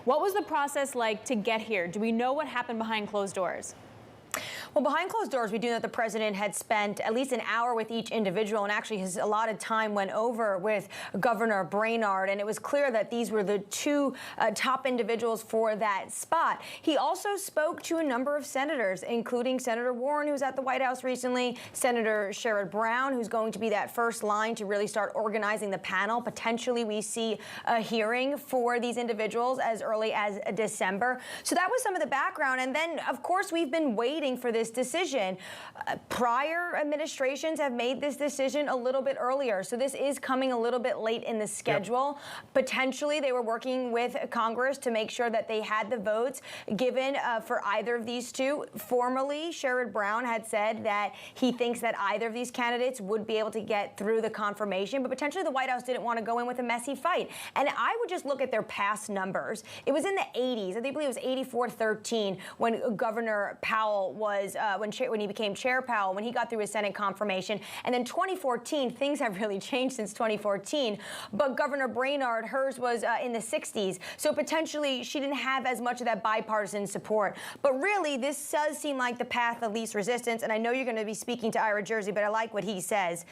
What was the process like to get here? Do we know what happened behind closed doors? Well, behind closed doors, we do know that the president had spent at least an hour with each individual, and actually his allotted time went over with Governor Brainard, and it was clear that these were the two top individuals for that spot. He also spoke to a number of senators, including Senator Warren, who's at the White House recently, Senator Sherrod Brown, who's going to be that first line to really start organizing the panel. Potentially, we see a hearing for these individuals as early as December. So that was some of the background, and then, of course, we've been waiting for this decision. Prior administrations have made this decision a little bit earlier, so this is coming a little bit late in the schedule. Yep. Potentially, they were working with Congress to make sure that they had the votes given for either of these two. Formally, Sherrod Brown had said that he thinks that either of these candidates would be able to get through the confirmation, but potentially the White House didn't want to go in with a messy fight. And I would just look at their past numbers. It was in the 80s. I believe it was 84-13 when Governor Powell was when he became Chair Powell, when he got through his Senate confirmation. And then 2014, things have really changed since 2014. But Governor Brainard, hers was in the 60s. So potentially she didn't have as much of that bipartisan support. But really, this does seem like the path of least resistance. And I know you're going to be speaking to Ira Jersey, but I like what he says.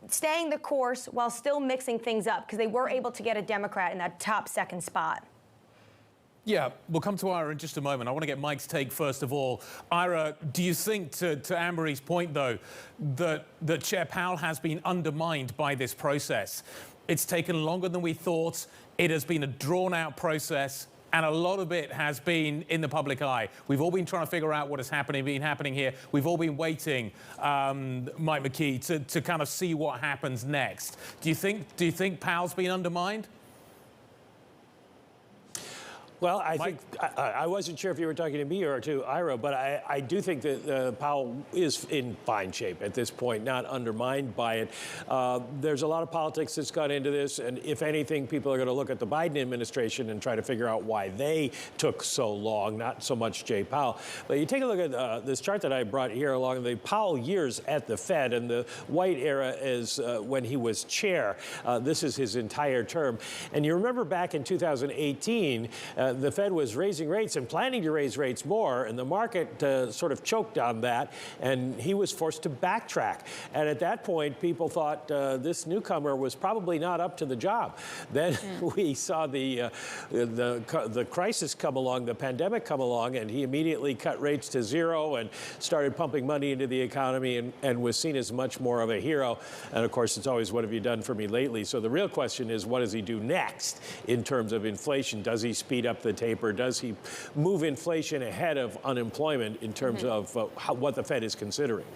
Staying the course while still mixing things up, because they were able to get a Democrat in that top second spot. Yeah, we'll come to Ira in just a moment. I want to get Mike's take first of all. Ira, do you think, to Annmarie's point, though, that Chair Powell has been undermined by this process? It's taken longer than we thought. It has been a drawn-out process, and a lot of it has been in the public eye. We've all been trying to figure out what has been happening here. We've all been waiting, Mike McKee, to kind of see what happens next. Do you think Powell's been undermined? Well, I think I wasn't sure if you were talking to me or to Ira, but I do think that Powell is in fine shape at this point, not undermined by it. There's a lot of politics that's gone into this, and if anything, people are going to look at the Biden administration and try to figure out why they took so long, not so much Jay Powell. But you take a look at this chart that I brought here along the Powell years at the Fed, and the white era is when he was chair. This is his entire term. And you remember back in 2018, the Fed was raising rates and planning to raise rates more, and the market sort of choked on that, and he was forced to backtrack. And at that point, people thought this newcomer was probably not up to the job. Then we saw the crisis come along, the pandemic come along, and he immediately cut rates to zero and started pumping money into the economy and was seen as much more of a hero. And of course, it's always, what have you done for me lately? So the real question is, what does he do next in terms of inflation? Does he speed up the taper? Does he move inflation ahead of unemployment in terms of what the Fed is considering?